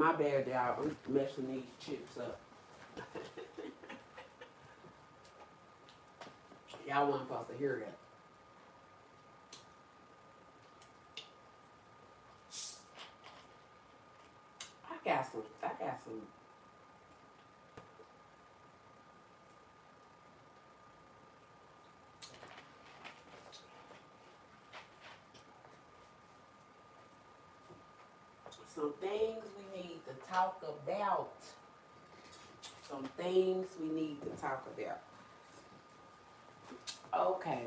my bad, y'all. I'm messing these chips up. Y'all wasn't supposed to hear that. I got some things we need to talk about. Some things we need to talk about. Okay.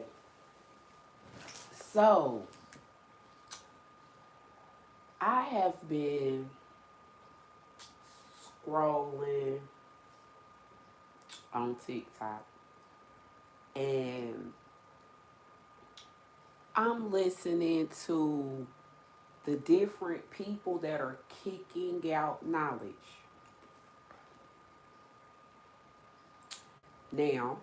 So, I have been scrolling on TikTok and I'm listening to the different people that are kicking out knowledge. Now,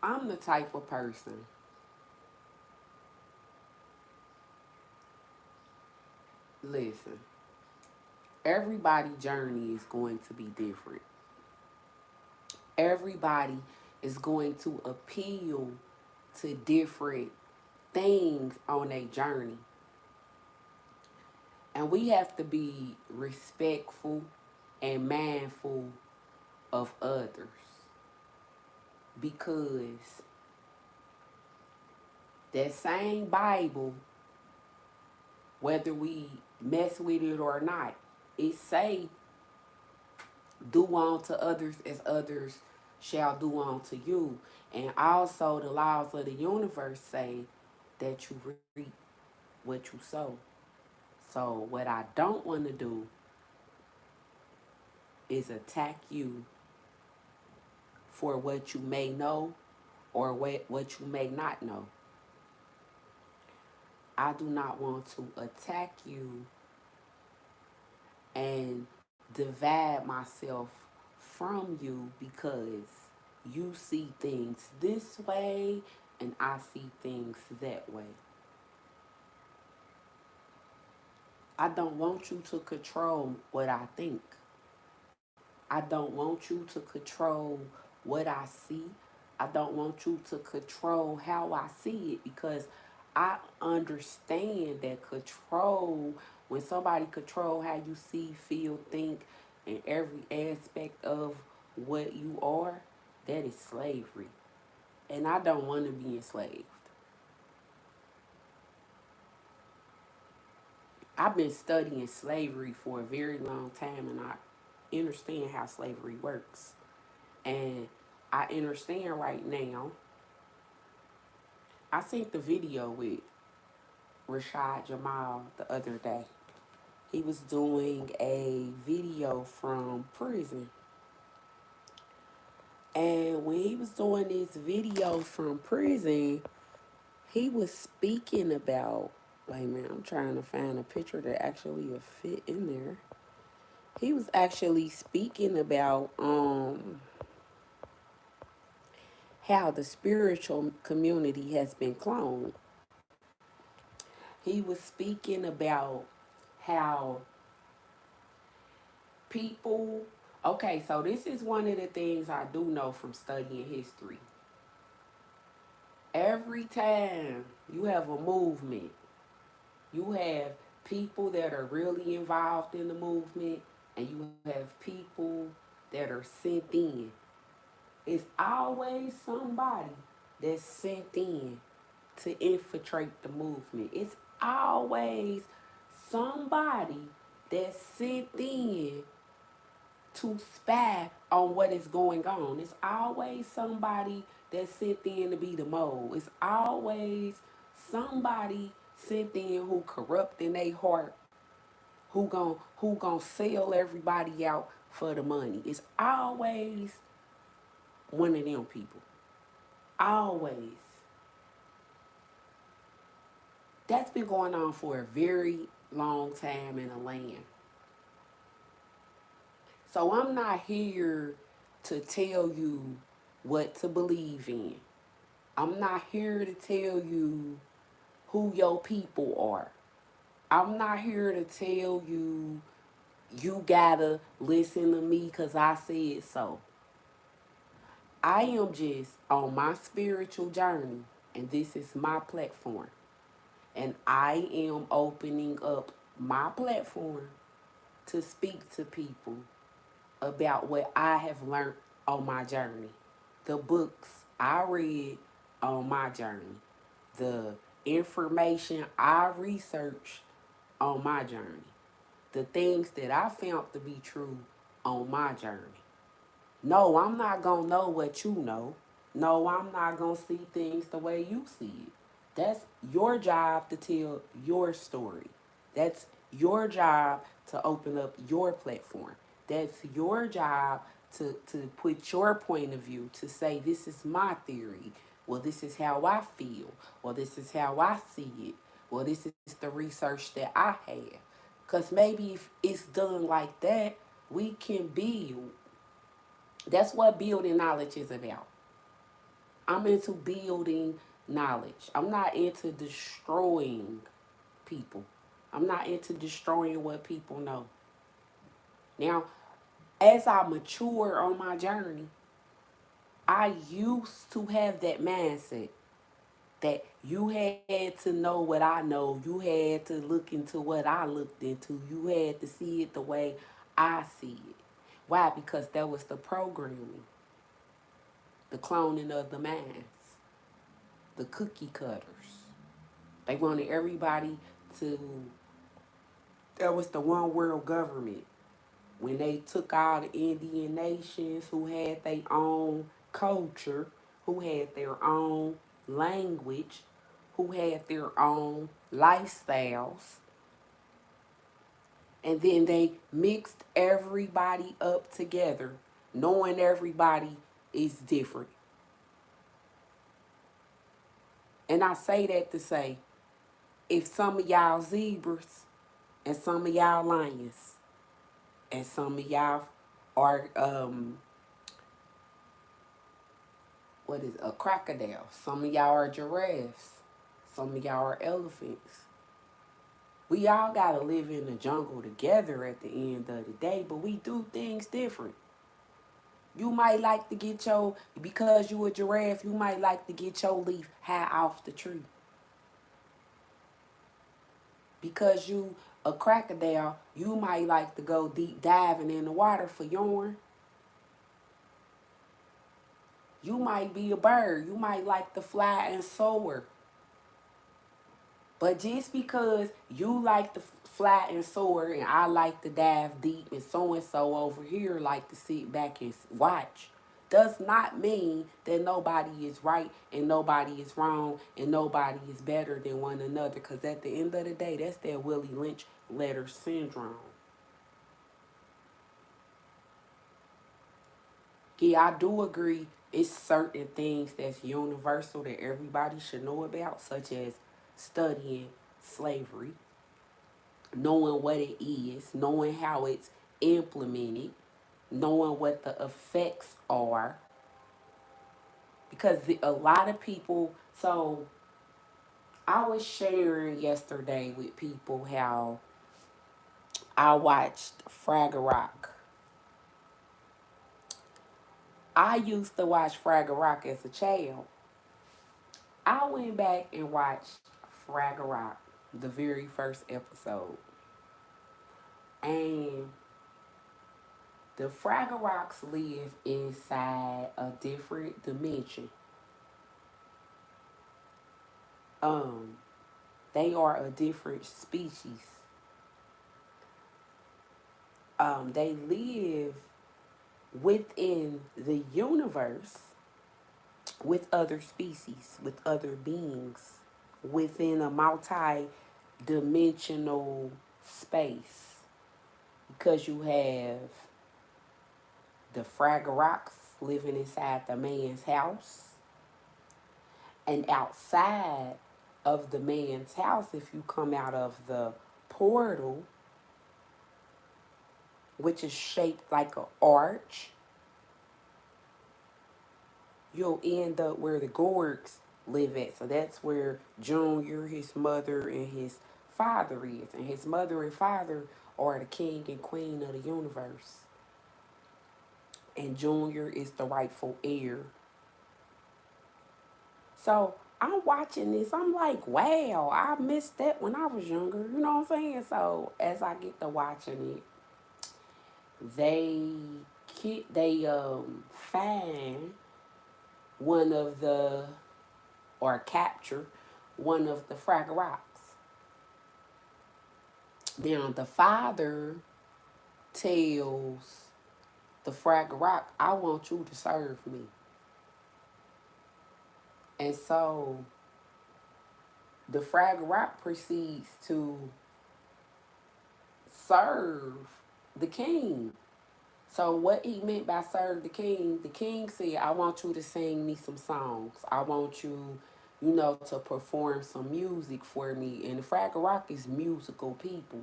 I'm the type of person, listen, everybody's journey is going to be different. Everybody is going to appeal to different things on a journey. And we have to be respectful and mindful of others because that same Bible, whether we mess with it or not, it say, do unto others as others shall do unto you. And also the laws of the universe say that you reap what you sow. So what I don't want to do is attack you for what you may know or what you may not know. I do not want to attack you and divide myself from you because you see things this way and I see things that way. I don't want you to control what I think. I don't want you to control what I see. I don't want you to control how I see it because I understand that control, when somebody control how you see, feel, think, in every aspect of what you are, that is slavery. And I don't want to be enslaved. I've been studying slavery for a very long time and I understand how slavery works. And I understand right now. I seen the video with Rashad Jamal the other day. He was doing a video from prison. And when he was doing this video from prison, he was speaking about, wait a minute, I'm trying to find a picture that actually will fit in there. He was actually speaking about how the spiritual community has been cloned. He was speaking about how people, okay, so this is one of the things I do know from studying history. Every time you have a movement, you have people that are really involved in the movement and you have people that are sent in. It's always somebody that's sent in to infiltrate the movement. It's always somebody that's sent in to spy on what is going on. It's always somebody that's sent in to be the mole. It's always somebody sent in who corrupt in their heart, who gon' sell everybody out for the money. It's always one of them people. Always. That's been going on for a very long time in the land. So I'm not here to tell you what to believe in. I'm not here to tell you who your people are. I'm not here to tell you you gotta listen to me because I said so. I am just on my spiritual journey, and this is my platform. And I am opening up my platform to speak to people about what I have learned on my journey, the books I read on my journey, the information I researched on my journey, the things that I found to be true on my journey. No, I'm not going to know what you know. No, I'm not going to see things the way you see it. That's your job to tell your story. That's your job to open up your platform. That's your job to put your point of view, to say, this is my theory. Well, this is how I feel. Well, this is how I see it. Well, this is the research that I have. Because maybe if it's done like that, we can build. That's what building knowledge is about. I'm into building knowledge. I'm not into destroying people. I'm not into destroying what people know. Now, as I mature on my journey, I used to have that mindset that you had to know what I know. You had to look into what I looked into. You had to see it the way I see it. Why? Because that was the programming, the cloning of the minds, the cookie cutters. They wanted everybody to, that was the one world government. When they took all the Indian nations who had their own culture, who had their own language, who had their own lifestyles, and then they mixed everybody up together, knowing everybody is different. And I say that to say, if some of y'all zebras and some of y'all lions and some of y'all are what is it, a crocodile, some of y'all are giraffes, some of y'all are elephants. We all gotta live in the jungle together at the end of the day, but we do things different. You might like to get your, because you a giraffe, you might like to get your leaf high off the tree. Because you a crocodile, you might like to go deep diving in the water for yarn. You might be a bird. You might like to fly and soar. But just because you like to fly and soar and I like to dive deep and so over here like to sit back and watch, does not mean that nobody is right and nobody is wrong and nobody is better than one another. Because at the end of the day, that's that Willie Lynch letter syndrome. Yeah, I do agree. It's certain things that's universal that everybody should know about, such as studying slavery, knowing what it is, knowing how it's implemented, knowing what the effects are. Because a lot of people, so I was sharing yesterday with people how I watched Fraggle Rock. I used to watch Fraggle Rock as a child. I went back and watched Fraggle Rock, the very first episode. And the Fraggle Rocks live inside a different dimension. Um, they are a different species. They live within the universe with other species, with other beings, within a multi-dimensional space. Because you have the Fraggle Rocks living inside the man's house. And outside of the man's house, if you come out of the portal, which is shaped like an arch, you'll end up where the Gorgs live at. So that's where Junior, his mother, and his father is. And his mother and father are the king and queen of the universe. And Junior is the rightful heir. So I'm watching this. I'm like, wow, I missed that when I was younger. You know what I'm saying? So as I get to watching it, they find one of the or capture one of the Fraggle Rocks. Now the father tells the Fraggle Rock, I want you to serve me. And so the Fraggle Rock proceeds to serve the king. So what he meant by serve the king said, I want you to sing me some songs. I want you, to perform some music for me. And the Fraggle Rock is musical people.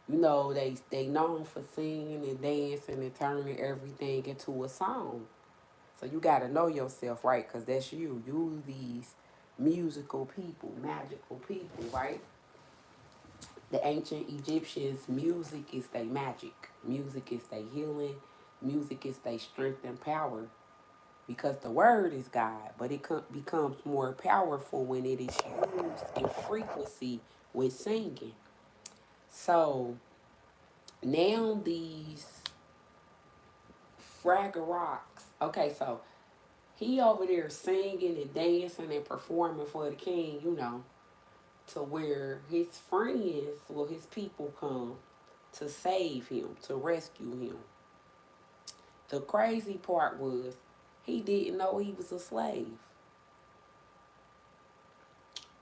They known for singing and dancing and turning everything into a song. So you got to know yourself, right? Because that's you. You these musical people, magical people, right? The ancient Egyptians, music is their magic. Music is their healing. Music is their strength and power. Because the word is God, but it becomes more powerful when it is used in frequency with singing. So now these Fraggle Rocks. Okay, so he over there singing and dancing and performing for the king, to where his friends, well, his people come to save him, to rescue him. The crazy part was he didn't know he was a slave.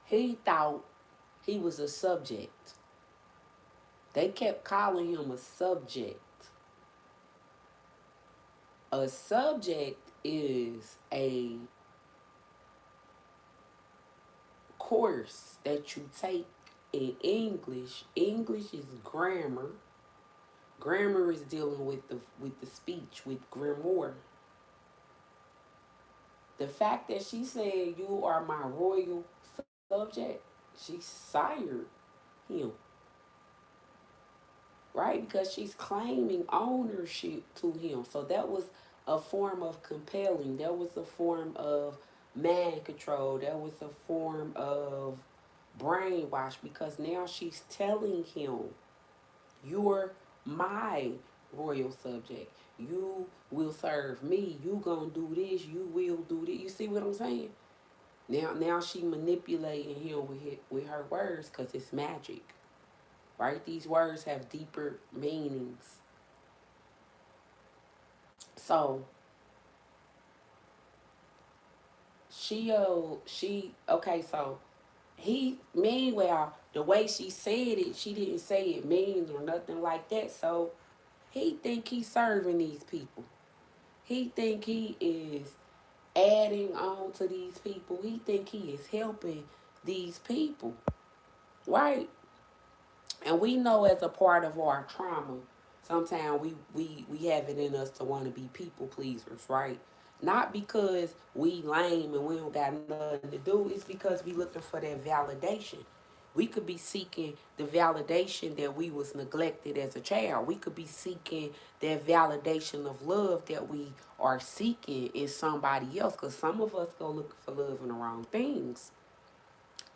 He thought he was a subject. They kept calling him a subject. A subject is a course that you take in English. English is grammar. Grammar is dealing with the speech, with grammar. The fact that she said you are my royal subject, she sired him, right? Because she's claiming ownership to him. So that was a form of compelling. That was a form of mind control. That was a form of brainwash because now she's telling him, you're my royal subject. You will serve me. You gonna do this. You will do this. You see what I'm saying? Now she manipulating him with her words because it's magic, right? These words have deeper meanings. So she okay. So he meanwhile the way she said it, she didn't say it mean or nothing like that. So he think he's serving these people. He think he is adding on to these people. He think he is helping these people, right? And we know as a part of our trauma, sometimes we have it in us to want to be people pleasers, right? Not because we lame and we don't got nothing to do. It's because we looking for that validation. We could be seeking the validation that we was neglected as a child. We could be seeking that validation of love that we are seeking in somebody else. Because some of us go looking for love in the wrong things.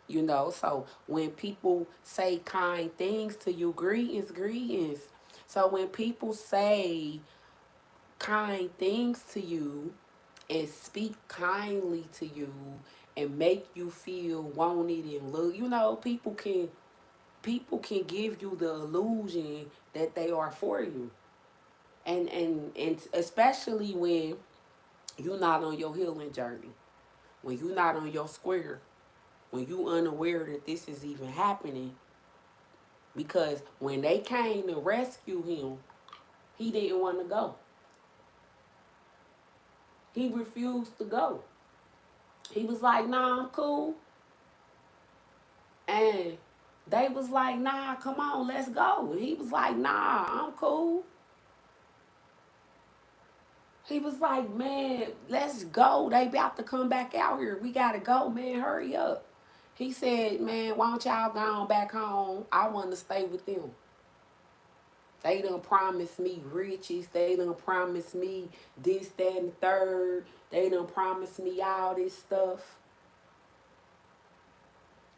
So when people say kind things to you, greetings. So when people say kind things to you and speak kindly to you and make you feel wanted and loved, people can give you the illusion that they are for you. And especially when you're not on your healing journey, when you're not on your square, when you unaware that this is even happening. Because when they came to rescue him, he didn't want to go. He refused to go. He was like, nah, I'm cool. And they was like, nah, come on, let's go. And he was like, nah, I'm cool. He was like, man, let's go. They about to come back out here. We got to go, man. Hurry up. He said, man, why don't y'all go on back home? I want to stay with them. They done promised me riches. They done promised me this, that, and the third. They done promised me all this stuff.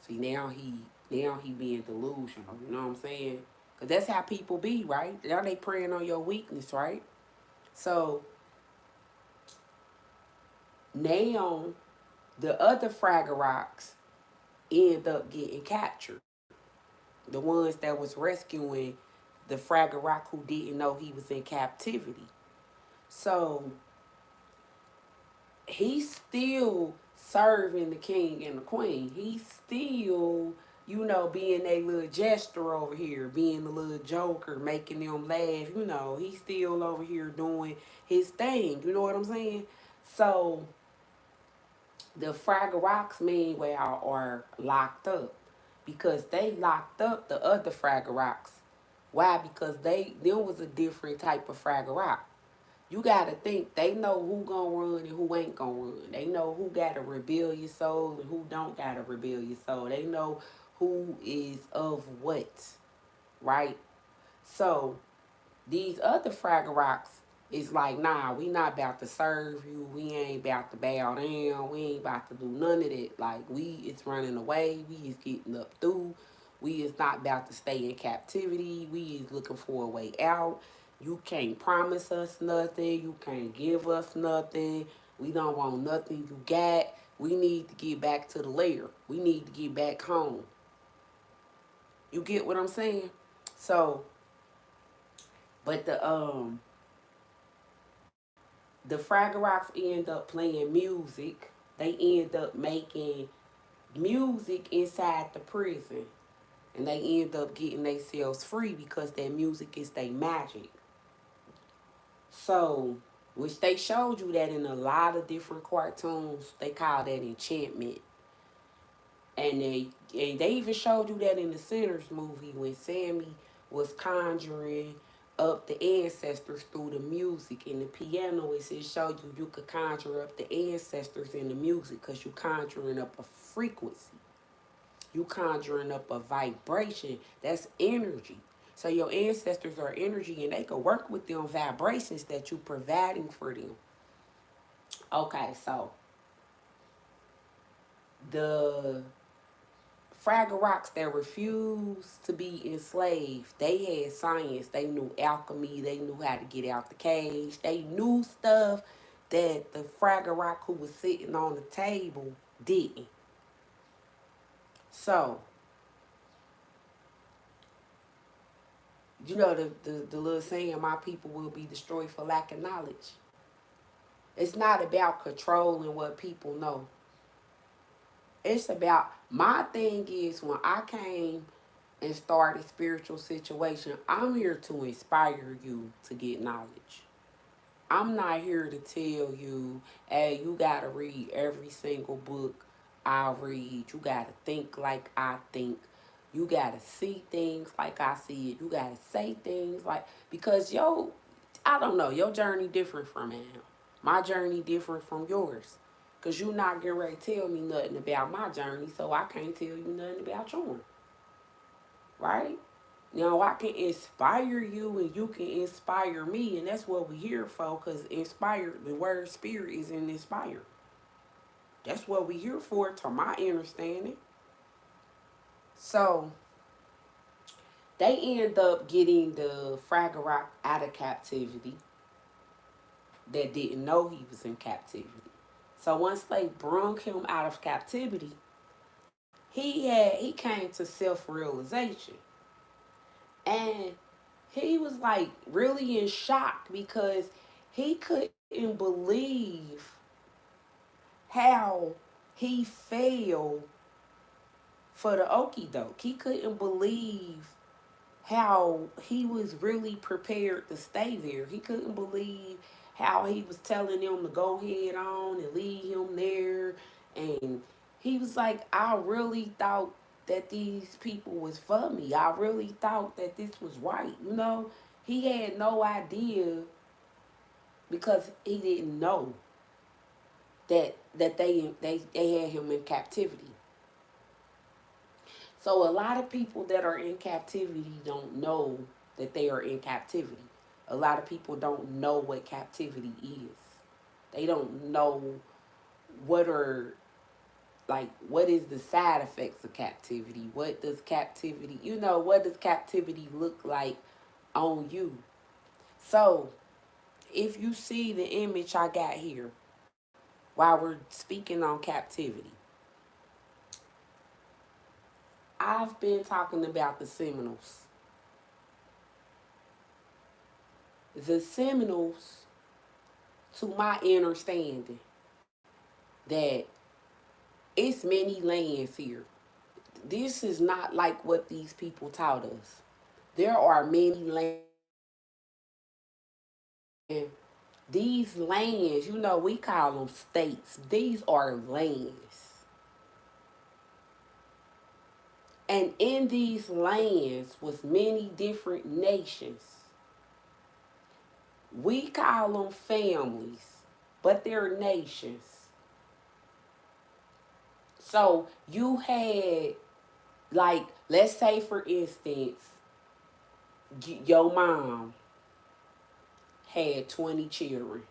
See, now he being delusional. You know what I'm saying? Because that's how people be, right? Now they preying on your weakness, right? So now the other Fraggle Rocks end up getting captured. The ones that was rescuing the Fraggle Rock who didn't know he was in captivity. So he's still serving the king and the queen. He's still, being a little jester over here, being a little joker, making them laugh. He's still over here doing his thing. You know what I'm saying? So the Fraggle Rocks, meanwhile, are locked up because they locked up the other Fraggle Rocks. Why? Because there was a different type of Fraggle Rock. You gotta think they know who gonna run and who ain't gonna run. They know who got a rebellious soul and who don't got a rebellious soul. They know who is of what, right? So these other Fraggle Rocks is like, nah, we not about to serve you. We ain't about to bow down. We ain't about to do none of that. Like, we is running away. We is getting up through. We is not about to stay in captivity. We is looking for a way out. You can't promise us nothing. You can't give us nothing. We don't want nothing you got. We need to get back to the lair. We need to get back home. You get what I'm saying? So, but the Fraggle Rocks end up playing music. They end up making music inside the prison. And they end up getting themselves free because that music is their magic. So, which they showed you that in a lot of different cartoons. They call that enchantment. And they even showed you that in the Sinners movie when Sammy was conjuring up the ancestors through the music and the piano. It showed you could conjure up the ancestors in the music because you conjuring up a frequency. You conjuring up a vibration. That's energy. So your ancestors are energy and they can work with them vibrations that you providing for them. Okay, so the Fraggle Rocks that refused to be enslaved, they had science. They knew alchemy. They knew how to get out the cage. They knew stuff that the Fraggle Rock who was sitting on the table didn't. So, the little saying, my people will be destroyed for lack of knowledge. It's not about controlling what people know. It's about, my thing is, when I came and started spiritual situation, I'm here to inspire you to get knowledge. I'm not here to tell you, hey, you gotta read every single book I read. You gotta think like I think. You gotta see things like I see it. You gotta say things like, because I don't know, your journey different from mine. My journey different from yours. Cause you not getting ready to tell me nothing about my journey, so I can't tell you nothing about yours. Right? I can inspire you and you can inspire me, and that's what we're here for, because inspire, the word spirit is in inspire. That's what we're here for, to my understanding. So, they end up getting the Fraggle Rock out of captivity that didn't know he was in captivity. So once they brung him out of captivity, he came to self-realization. And he was like really in shock because he couldn't believe how he failed for the okie doke. He couldn't believe how he was really prepared to stay there. He couldn't believe how he was telling them to go head on and leave him there. And he was like, I really thought that these people was for me. I really thought that this was right. He had no idea because he didn't know that they had him in captivity. So a lot of people that are in captivity don't know that they are in captivity. A lot of people don't know what captivity is. They don't know what are what is the side effects of captivity? What does captivity, what does captivity look like on you? So, if you see the image I got here while we're speaking on captivity, I've been talking about the Seminoles. The Seminoles, to my understanding, that it's many lands here. This is not like what these people taught us. There are many lands. These lands, we call them states. These are lands. And in these lands was many different nations. We call them families, but they're nations. So you had, like, let's say for instance, your mom had 20 children.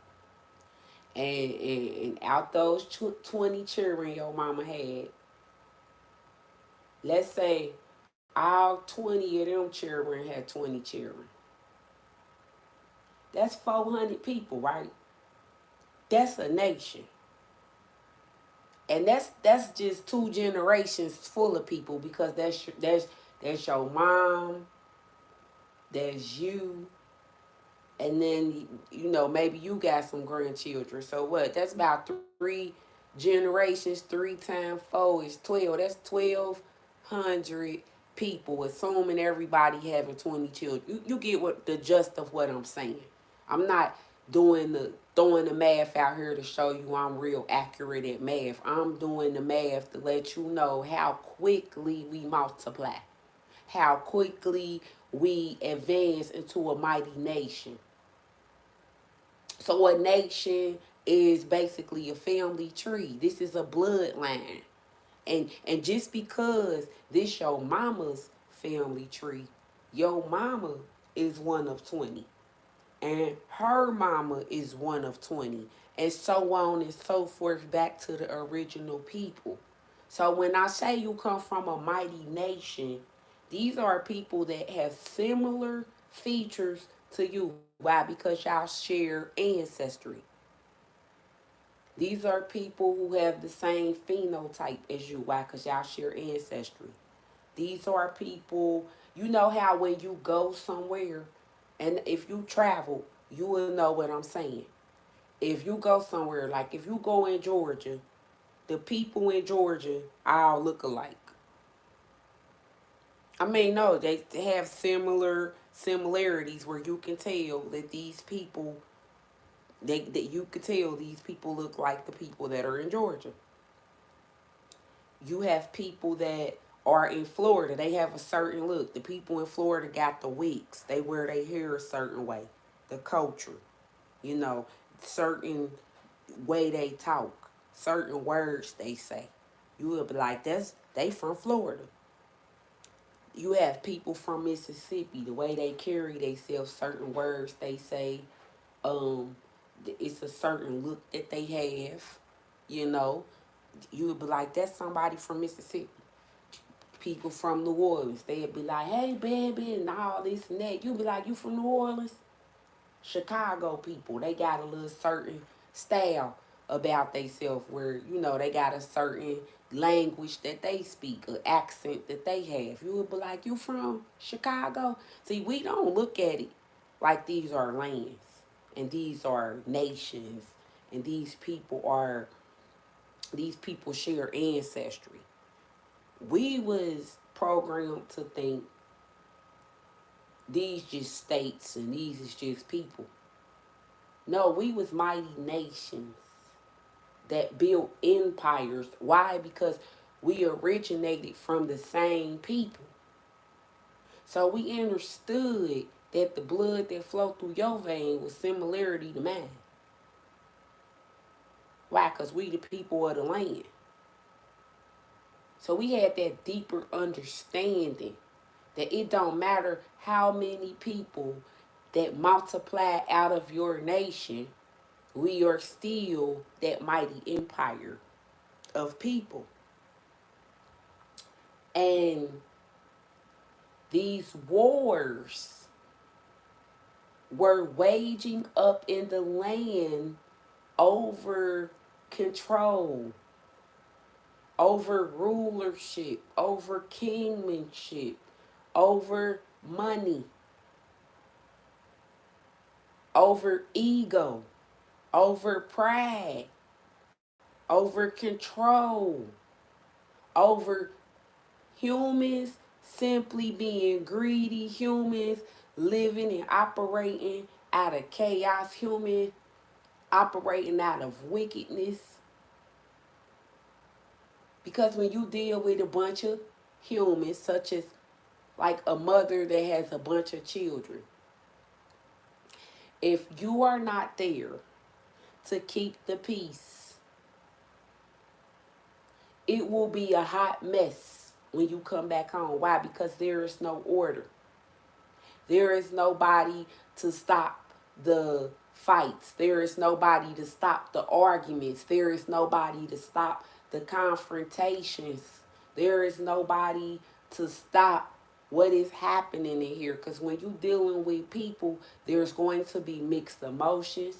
And out those 20 children your mama had, let's say all 20 of them children had 20 children. That's 400 people, right? That's a nation. And that's just two generations full of people, because that's your mom, that's you, and then maybe you got some grandchildren. So what? That's about three generations. 3 times 4 is 12. That's 1,200 people, assuming everybody having 20 children. You get what the gist of what I'm saying. I'm not throwing the math out here to show you I'm real accurate at math. I'm doing the math to let you know how quickly we multiply, how quickly we advance into a mighty nation. So a nation is basically a family tree. This is a bloodline. And just because this your mama's family tree, your mama is one of 20. And her mama is one of 20. And so on and so forth back to the original people. So when I say you come from a mighty nation, these are people that have similar features to you. Why? Because y'all share ancestry. These are people who have the same phenotype as you. Why? Because y'all share ancestry. These are people, you know how when you go somewhere, and if you travel, you will know what I'm saying. If you go somewhere, like if you go in Georgia, the people in Georgia all look alike. I mean, no, they have similarities where you can tell that these people, that you could tell these people look like the people that are in Georgia. You have people that are in Florida. They have a certain look. The people in Florida got the wigs. They wear their hair a certain way. The culture, you know, certain way they talk, certain words they say. You will be like, they from Florida. You have people from Mississippi, the way they carry themselves, certain words they say, um, it's a certain look that they have, you know. You would be like, that's somebody from Mississippi. People from New Orleans, they'd be like, hey, baby, and all this and that. You'd be like, you from New Orleans? Chicago people, they got a little certain style about themselves where, they got a certain language that they speak, an accent that they have. You would be like, you from Chicago? See, we don't look at it like these are lands and these are nations and these people share ancestry. We was programmed to think these just states and these is just people. No, we was mighty nations that built empires. Why? Because we originated from the same people. So we understood that the blood that flowed through your vein was similarity to mine. Why? Because we the people of the land. So we had that deeper understanding that it don't matter how many people that multiply out of your nation, we are still that mighty empire of people. And these wars were waging up in the land over control, over rulership, over kingmanship, over money, over ego, over pride, over control, over humans simply being greedy, humans living and operating out of chaos, humans operating out of wickedness. Because when you deal with a bunch of humans, such as like a mother that has a bunch of children, if you are not there to keep the peace, it will be a hot mess when you come back home. Why? Because there is no order. There is nobody to stop the fights. There is nobody to stop the arguments. There is nobody to stop the confrontations. There is nobody to stop what is happening in here. Because when you're dealing with people, there's going to be mixed emotions.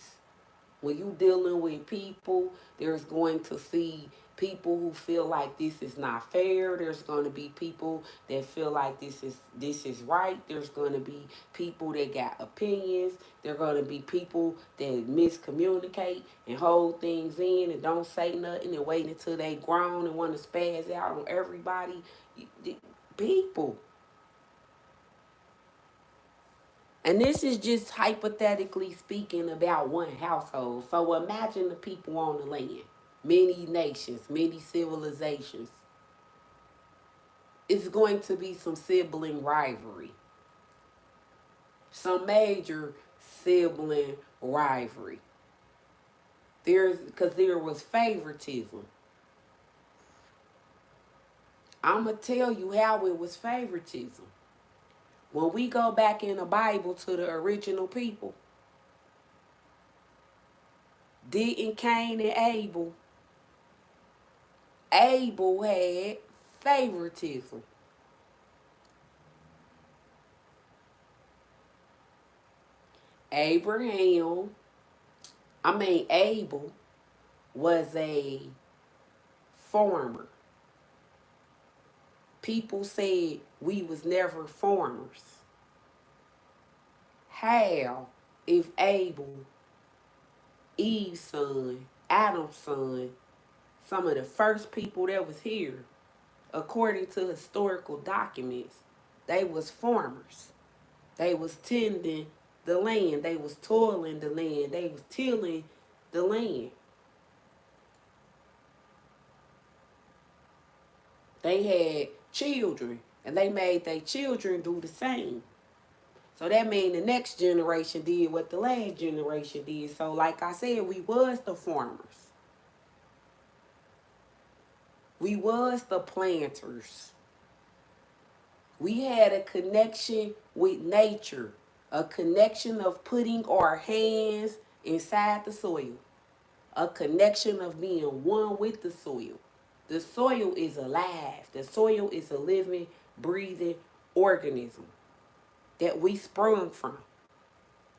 When you're dealing with people, there's going to see people who feel like this is not fair. There's going to be people that feel like this is right. There's going to be people that got opinions. There are going to be people that miscommunicate and hold things in and don't say nothing and wait until they grown and want to spaz out on everybody. People. And this is just hypothetically speaking about one household. So imagine the people on the land. Many nations, many civilizations. It's going to be some sibling rivalry. Some major sibling rivalry. Because there was favoritism. I'm going to tell you how it was favoritism. When we go back in the Bible to the original people, didn't Cain and Abel had favoritism. Abel was a farmer. People said we was never farmers. How, if Abel, Eve's son, Adam's son, some of the first people that was here, according to historical documents, they was farmers. They was tending the land. They was toiling the land. They was tilling the land. They had children, and they made their children do the same. So that means the next generation did what the last generation did. So like I said, we was the farmers. We was the planters. We had a connection with nature, a connection of putting our hands inside the soil, a connection of being one with the soil. The soil is alive. The soil is a living, breathing organism that we sprung from.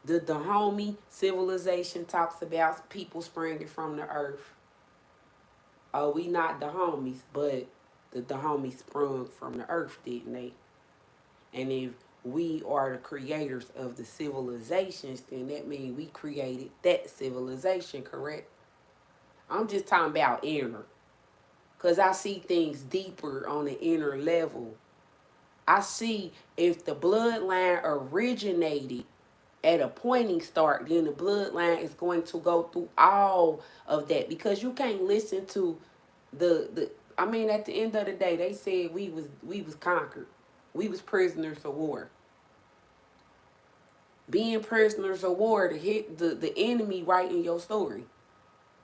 The Dahomey civilization talks about people springing from the earth. Oh, we not Dahomeys, but the Dahomeys sprung from the earth, didn't they? And if we are the creators of the civilizations, then that means we created that civilization, correct? I'm just talking about inner. Because I see things deeper on the inner level. I see if the bloodline originated at a pointing start, then the bloodline is going to go through all of that. Because you can't listen to at the end of the day, they said we was conquered. We was prisoners of war. Being prisoners of war to hit the enemy right in your story.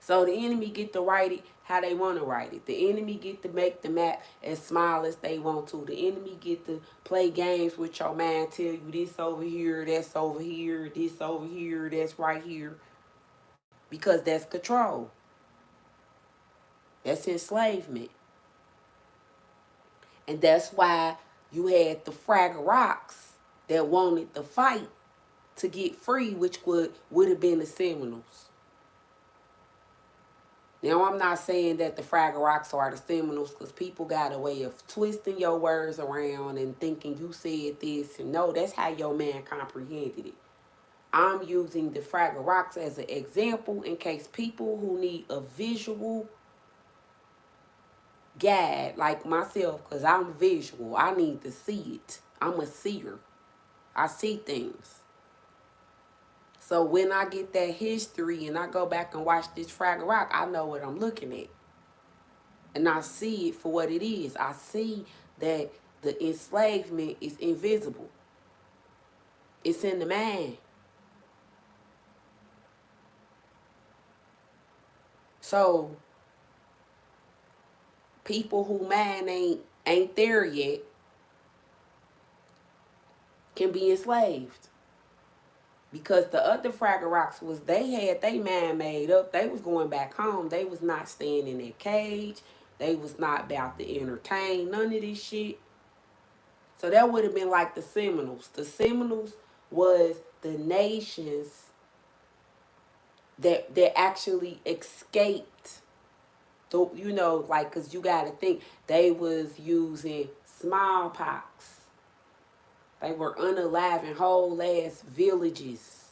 So the enemy get to write it how they want to write it. The enemy get to make the map as small as they want to. The enemy get to play games with your mind, tell you this over here, that's over here, this over here, that's right here. Because that's control. That's enslavement. And that's why you had the Fraggle Rocks that wanted to fight to get free, which would have been the Seminoles. Now, I'm not saying that the Fraggle Rocks are the Seminoles, because people got a way of twisting your words around and thinking you said this. And no, that's how your man comprehended it. I'm using the Fraggle Rocks as an example in case people who need a visual guide, like myself, because I'm visual, I need to see it. I'm a seer. I see things. So when I get that history and I go back and watch this Fraggle Rock, I know what I'm looking at. And I see it for what it is. I see that the enslavement is invisible. It's in the mind. So people who mind ain't there yet can be enslaved. Because the other Fraggle Rocks was, they had their mind made up. They was going back home. They was not staying in that cage. They was not about to entertain none of this shit. So that would have been like the Seminoles. The Seminoles was the nations that actually escaped. The, you know, like, because you got to think, they was using smallpox. They were unaliving whole ass villages.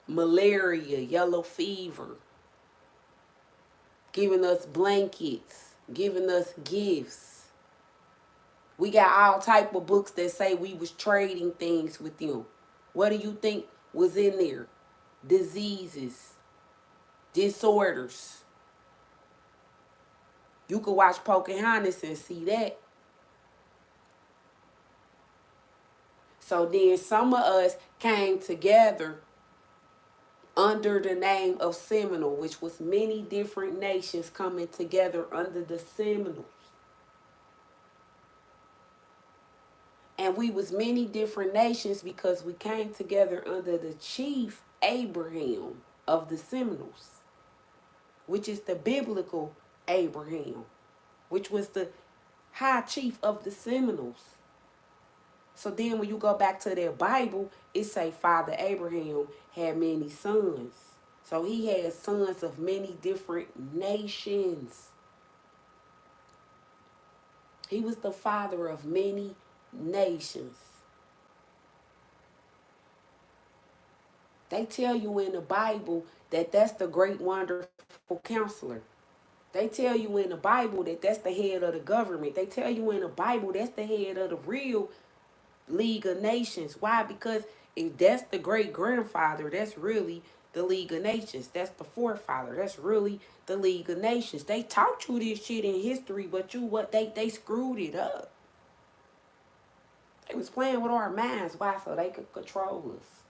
Malaria, yellow fever. Giving us blankets. Giving us gifts. We got all type of books that say we was trading things with them. What do you think was in there? Diseases. Disorders. You could watch Pocahontas and see that. So then some of us came together under the name of Seminole, which was many different nations coming together under the Seminoles. And we was many different nations because we came together under the chief Abraham of the Seminoles, which is the biblical Abraham, which was the high chief of the Seminoles. So then when you go back to their Bible, it say Father Abraham had many sons. So he had sons of many different nations. He was the father of many nations. They tell you in the Bible that that's the great wonderful counselor. They tell you in the Bible that that's the head of the government. They tell you in the Bible that's the head of the real League of Nations. Why? Because if that's the great grandfather, that's really the League of Nations. That's the forefather. That's really the League of Nations. They taught you this shit in history, but they screwed it up. They was playing with our minds. Why? So they could control us.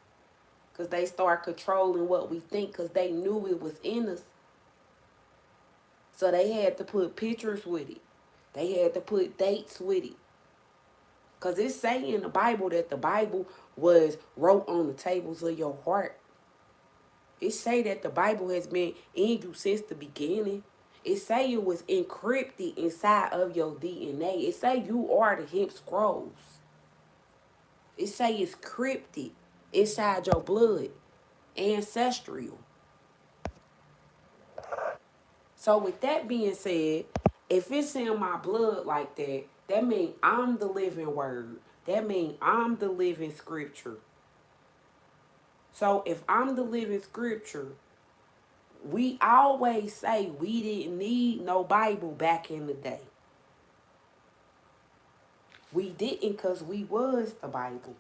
Because they start controlling what we think because they knew it was in us. So they had to put pictures with it. They had to put dates with it. Because it say in the Bible that the Bible was wrote on the tables of your heart. It say that the Bible has been in you since the beginning. It say it was encrypted inside of your DNA. It say you are the hemp scrolls. It say it's crypted inside your blood. Ancestral. So with that being said, if it's in my blood like that, that means I'm the living word. That means I'm the living scripture. So if I'm the living scripture, we always say we didn't need no Bible back in the day. We didn't because we was the Bible.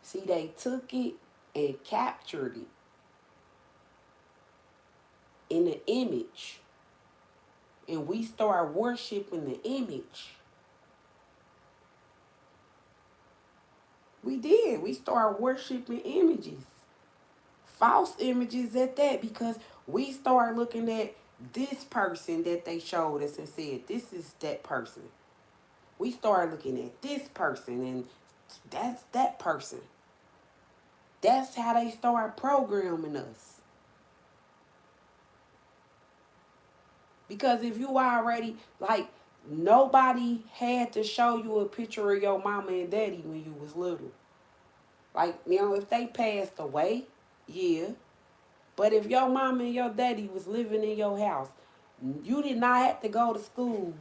See, they took it and captured it in an image. And we start worshiping the image. We did. We started worshiping images. false images at that, because we start looking at this person that they showed us and said, this is that person. We start looking at this person and that's that person. That's how they start programming us. Because if you already, like, nobody had to show you a picture of your mama and daddy when you was little. Like, if they passed away, yeah. But if your mama and your daddy was living in your house, you did not have to go to school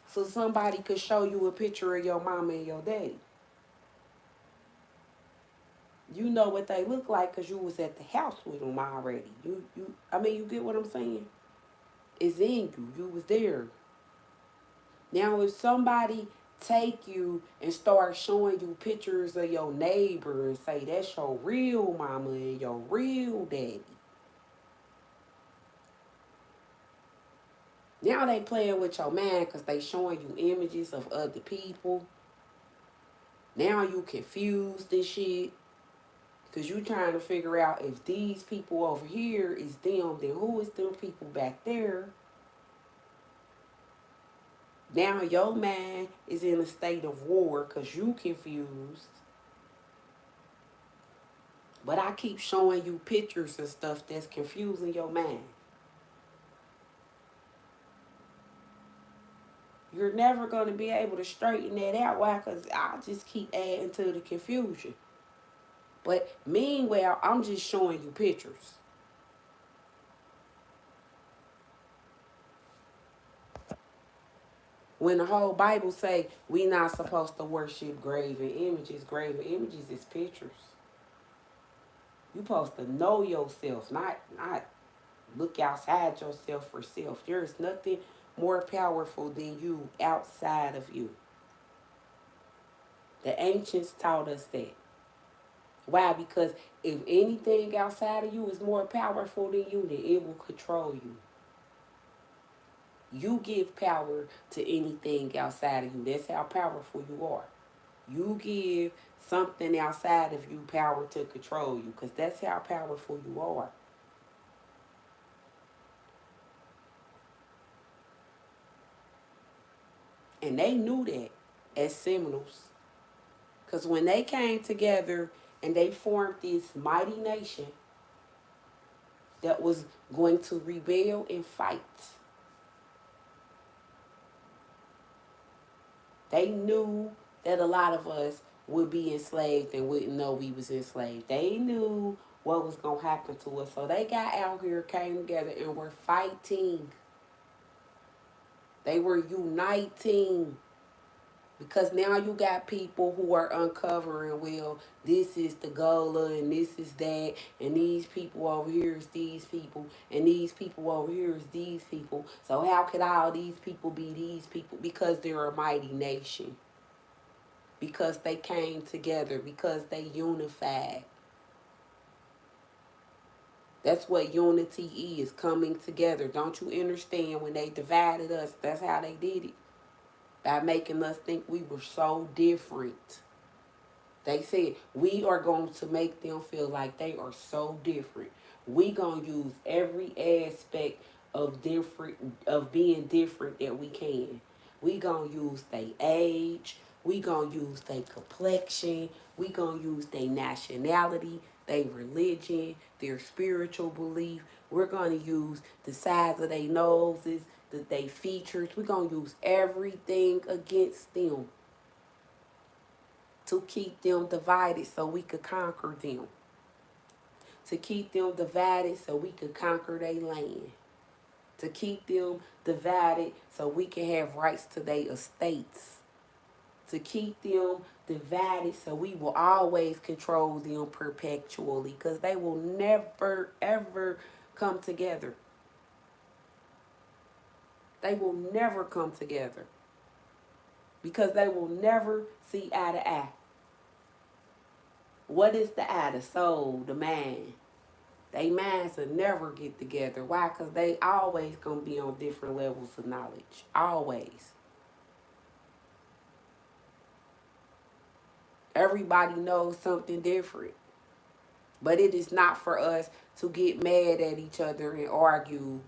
so somebody could show you a picture of your mama and your daddy. You know what they look like because you was at the house with them already. You get what I'm saying? It's in you. You was there. Now, if somebody take you and start showing you pictures of your neighbor and say that's your real mama and your real daddy, now they playing with your man because they showing you images of other people. Now you confused and shit because you trying to figure out if these people over here is them, then who is them people back there? Now your man is in a state of war because you confused. But I keep showing you pictures and stuff that's confusing your mind. You're never going to be able to straighten that out. Why? Because I just keep adding to the confusion. But meanwhile, I'm just showing you pictures. When the whole Bible say we not supposed to worship graven images is pictures. You supposed to know yourself, not look outside yourself for self. There is nothing more powerful than you outside of you. The ancients taught us that. Why? Because if anything outside of you is more powerful than you, then it will control you. You give power to anything outside of you. That's how powerful you are. You give something outside of you power to control you, because that's how powerful you are. And they knew that as Seminoles. Because when they came together and they formed this mighty nation that was going to rebel and fight, they knew that a lot of us would be enslaved and wouldn't know we was enslaved. They knew what was going to happen to us. So they got out here, came together, and were fighting. They were uniting. Because now you got people who are uncovering, well, this is the Gola and this is that, and these people over here is these people, and these people over here is these people. So how could all these people be these people? Because they're a mighty nation. Because they came together, because they unified. That's what unity is, coming together. Don't you understand? When they divided us, that's how they did it. By making us think we were so different. They said, we are going to make them feel like they are so different. We going to use every aspect of being different that we can. We going to use their age. We going to use their complexion. We going to use their nationality, their religion, their spiritual belief. We're going to use the size of their noses, they features. We're going to use everything against them to keep them divided so we could conquer them. To keep them divided so we could conquer their land. To keep them divided so we can have rights to their estates. To keep them divided so we will always control them perpetually, because they will never, ever come together. They will never come together. Because they will never see eye to eye. What is the eye? The soul, the mind. They minds will never get together. Why? Because they always going to be on different levels of knowledge. Always. Everybody knows something different. But it is not for us to get mad at each other and argue.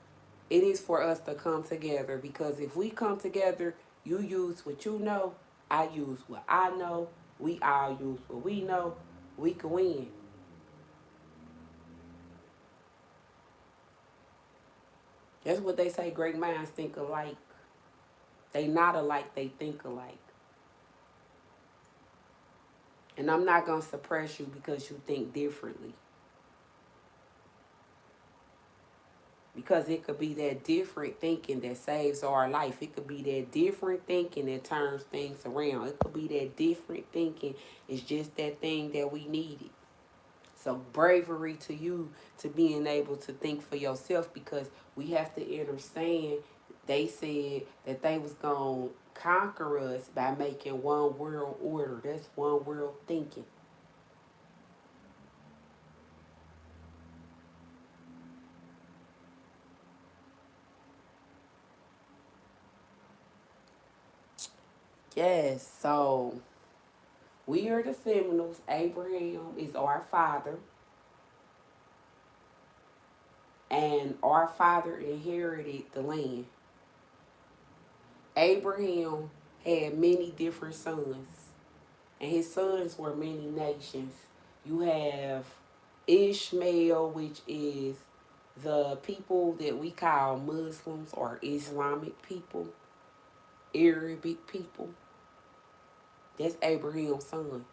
It is for us to come together, because if we come together, you use what you know, I use what I know, we all use what we know, we can win. That's what they say, great minds think alike. They not alike, they think alike. And I'm not going to suppress you because you think differently. Because it could be that different thinking that saves our life. It could be that different thinking that turns things around. It could be that different thinking is just that thing that we needed. So bravery to you to being able to think for yourself, because we have to understand they said that they was going to conquer us by making one world order. That's one world thinking. Yes, so we are the Seminoles. Abraham is our father, and our father inherited the land. Abraham had many different sons, and his sons were many nations. You have Ishmael, which is the people that we call Muslims or Islamic people, Arabic people. That's Abraham's son.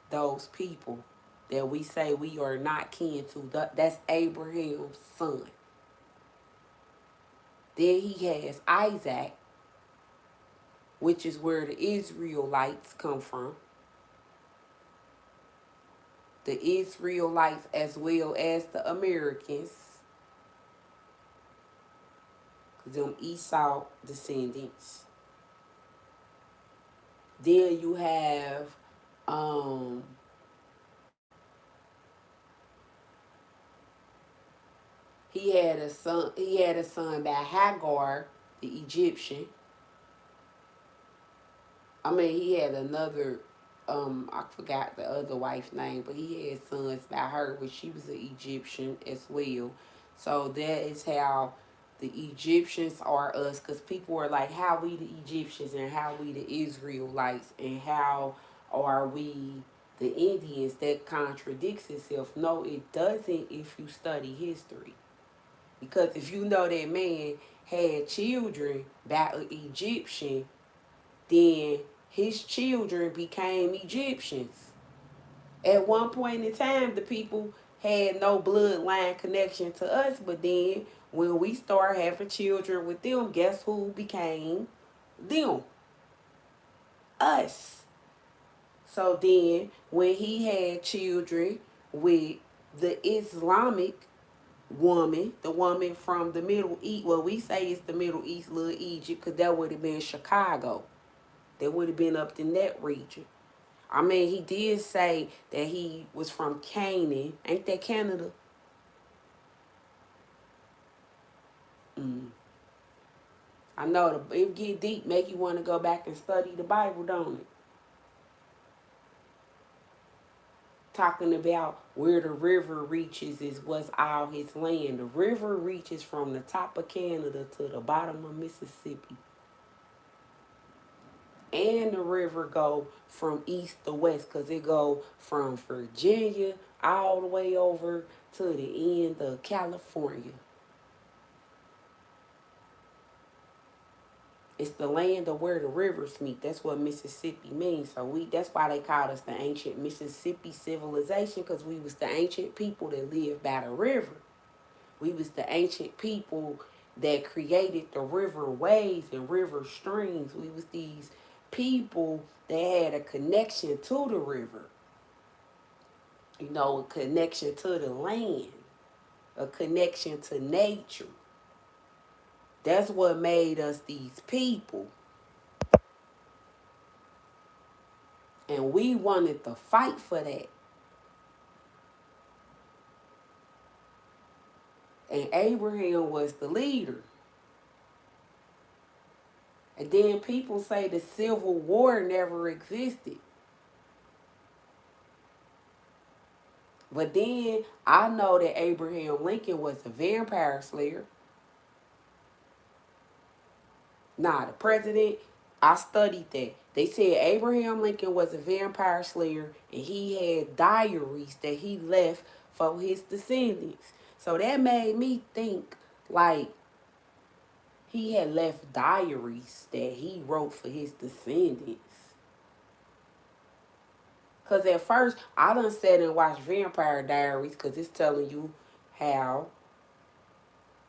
Those people that we say we are not kin to, that's Abraham's son. Then he has Isaac, which is where the Israelites come from. The Israelites as well as the Americans, them Esau descendants. Then you have um he had a son by Hagar, the Egyptian. I mean, he had another, I forgot the other wife's name, but he had sons by her, but she was an Egyptian as well. So that is how the Egyptians are us, because people are like, how we the Egyptians and how we the Israelites and how are we the Indians? That contradicts itself. No, it doesn't if you study history. Because if you know that man had children by an Egyptian, then his children became Egyptians. At one point in time, the people had no bloodline connection to us, but then when we start having children with them, guess who became them? Us. So then, when he had children with the Islamic woman, the woman from the Middle East, well, we say it's the Middle East, little Egypt, because that would have been Chicago. That would have been up in that region. I mean, he did say that he was from Canaan. Ain't that Canada? Mm. I know it get deep, make you want to go back and study the Bible, don't it? Talking about where the river reaches is what's all his land. The river reaches from the top of Canada to the bottom of Mississippi. And the river go from east to west, because it go from Virginia all the way over to the end of California. It's the land of where the rivers meet. That's what Mississippi means. So that's why they called us the ancient Mississippi civilization, because we was the ancient people that lived by the river. We was the ancient people that created the river ways and river streams. We was these people that had a connection to the river. A connection to the land, a connection to nature. That's what made us these people. And we wanted to fight for that. And Abraham was the leader. And then people say the Civil War never existed. But then I know that Abraham Lincoln was a vampire slayer. Nah, the president, I studied that. They said Abraham Lincoln was a vampire slayer and he had diaries that he left for his descendants. So that made me think like he had left diaries that he wrote for his descendants. Because at first, I done sat and watched Vampire Diaries because it's telling you how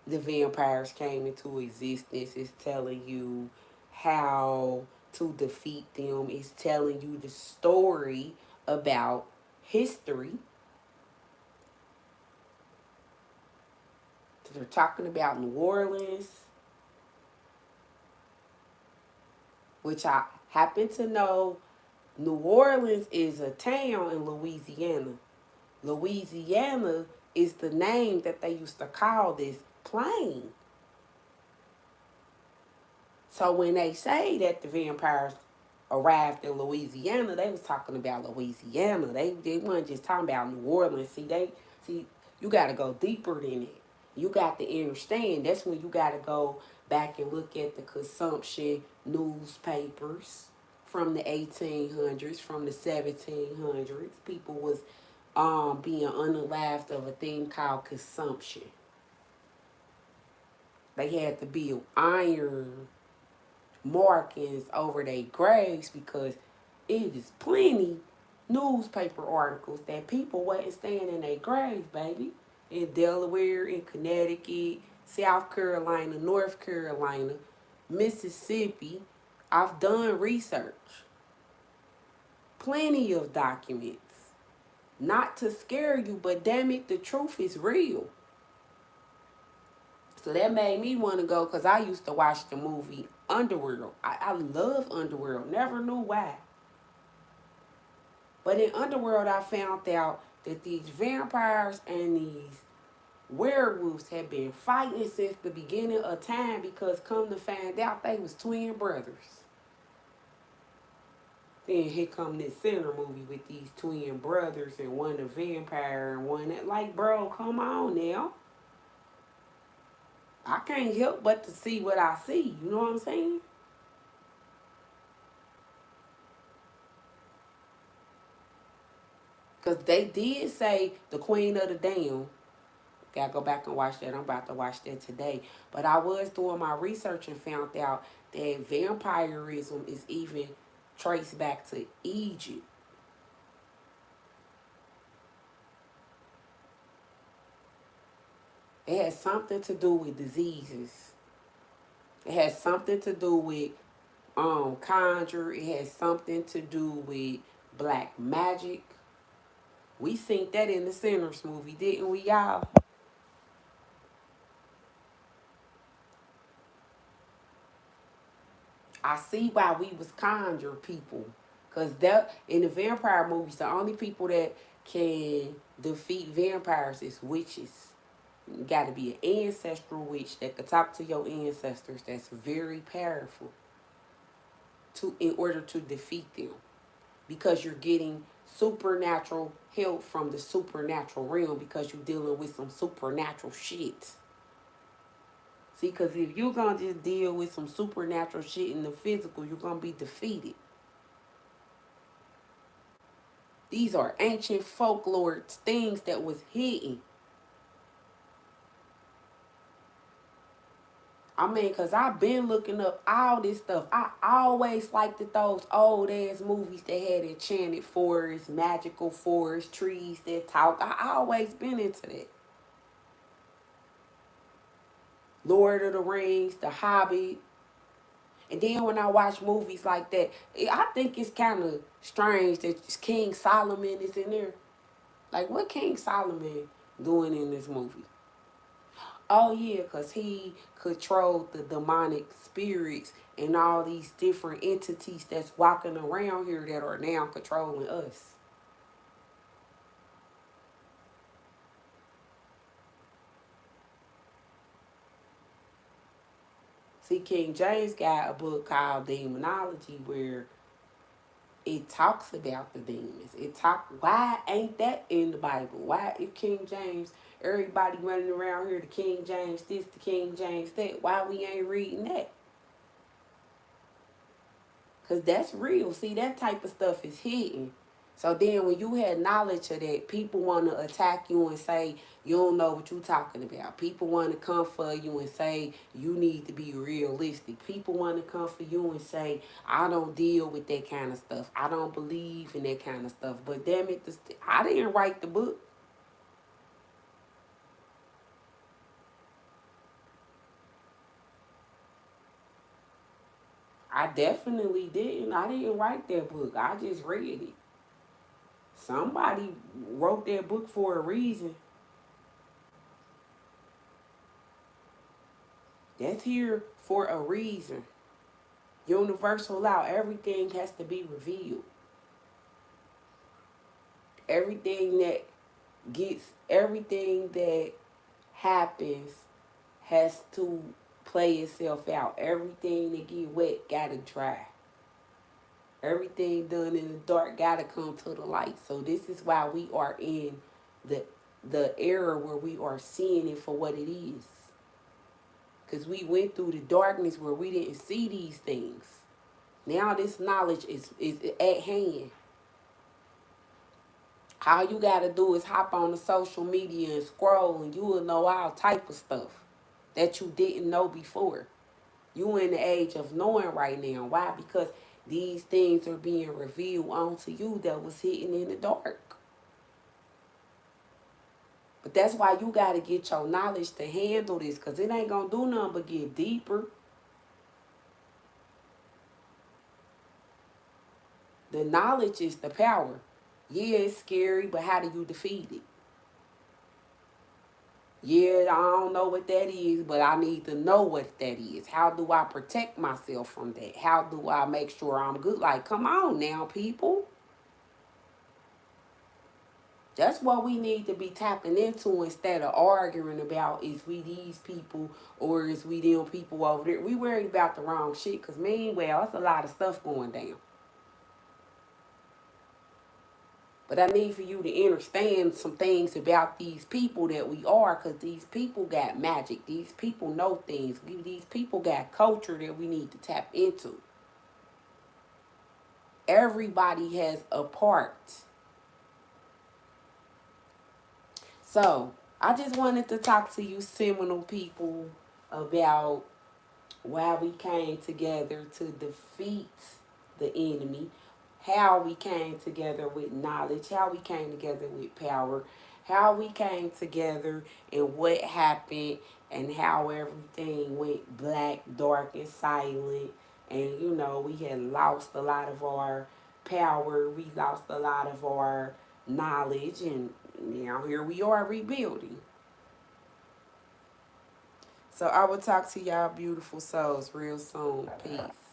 the vampires came into existence. It's telling you how to defeat them. It's telling you the story about history. They're talking about New Orleans, which I happen to know New Orleans is a town in Louisiana. Louisiana is the name that they used to call this plane. So when they say that the vampires arrived in Louisiana, they was talking about Louisiana. They weren't just talking about New Orleans. See you gotta go deeper than it. You got to understand that's when you gotta go back and look at the consumption newspapers from the 1800s, from the 1700s. People was being unalived of a thing called consumption. They had to build iron markings over their graves because it is plenty newspaper articles that people wasn't staying in their graves, baby. In Delaware, in Connecticut, South Carolina, North Carolina, Mississippi. I've done research. Plenty of documents. Not to scare you, but damn it, the truth is real. So that made me want to go because I used to watch the movie Underworld. I love Underworld. Never knew why. But in Underworld, I found out that these vampires and these werewolves had been fighting since the beginning of time because come to find out they was twin brothers. Then here come this Sinner movie with these twin brothers and one a vampire and one that like, bro, come on now. I can't help but to see what I see. You know what I'm saying? Because they did say the Queen of the Damned. Gotta go back and watch that. I'm about to watch that today. But I was doing my research and found out that vampirism is even traced back to Egypt. It has something to do with diseases. It has something to do with conjure. It has something to do with black magic. We seen that in the Sinners movie, didn't we, y'all? I see why we was conjure people. Cause that in the vampire movies, the only people that can defeat vampires is witches. You gotta be an ancestral witch that could talk to your ancestors. That's very powerful to in order to defeat them. Because you're getting supernatural help from the supernatural realm because you're dealing with some supernatural shit. See, because if you're going to just deal with some supernatural shit in the physical, you're going to be defeated. These are ancient folklore things that was hidden. I mean, because I've been looking up all this stuff. I always liked those old ass movies that had enchanted forests, magical forests, trees that talk. I always been into that. Lord of the Rings, The Hobbit. And then when I watch movies like that, I think it's kind of strange that King Solomon is in there. Like, what King Solomon doing in this movie? Oh, yeah, because he controlled the demonic spirits and all these different entities that's walking around here that are now controlling us. See, King James got a book called Demonology where it talks about the demons. Why ain't that in the Bible? Why, if King James, everybody running around here, the King James this, the King James that, why we ain't reading that? Because that's real. See, that type of stuff is hidden. So then when you had knowledge of that, people want to attack you and say, you don't know what you're talking about. People want to come for you and say, you need to be realistic. People want to come for you and say, I don't deal with that kind of stuff. I don't believe in that kind of stuff. But damn it, I didn't write the book. I definitely didn't. I didn't write that book. I just read it. Somebody wrote that book for a reason. That's here for a reason. Universal law, everything has to be revealed. Everything that happens has to play itself out. Everything that get wet gotta dry. Everything done in the dark gotta come to the light. So this is why we are in the era where we are seeing it for what it is. Because we went through the darkness where we didn't see these things. Now this knowledge is at hand. All you gotta do is hop on the social media and scroll, and you will know all type of stuff that you didn't know before. You in the age of knowing right now. Why? Because these things are being revealed onto you that was hidden in the dark. But that's why you got to get your knowledge to handle this, because it ain't going to do nothing but get deeper. The knowledge is the power. Yeah, it's scary, but how do you defeat it? Yeah, I don't know what that is, but I need to know what that is. How do I protect myself from that? How do I make sure I'm good? Like, come on now, people. That's what we need to be tapping into instead of arguing about is we these people or is we them people over there. We worried about the wrong shit because meanwhile, it's a lot of stuff going down. But I need for you to understand some things about these people that we are, because these people got magic. These people know things. These people got culture that we need to tap into. Everybody has a part. So, I just wanted to talk to you seminal people about why we came together to defeat the enemy, how we came together with knowledge, how we came together with power, how we came together and what happened, and how everything went black, dark, and silent. And you know, we had lost a lot of our power, we lost a lot of our knowledge, and now here we are rebuilding. So I will talk to y'all beautiful souls real soon. Peace.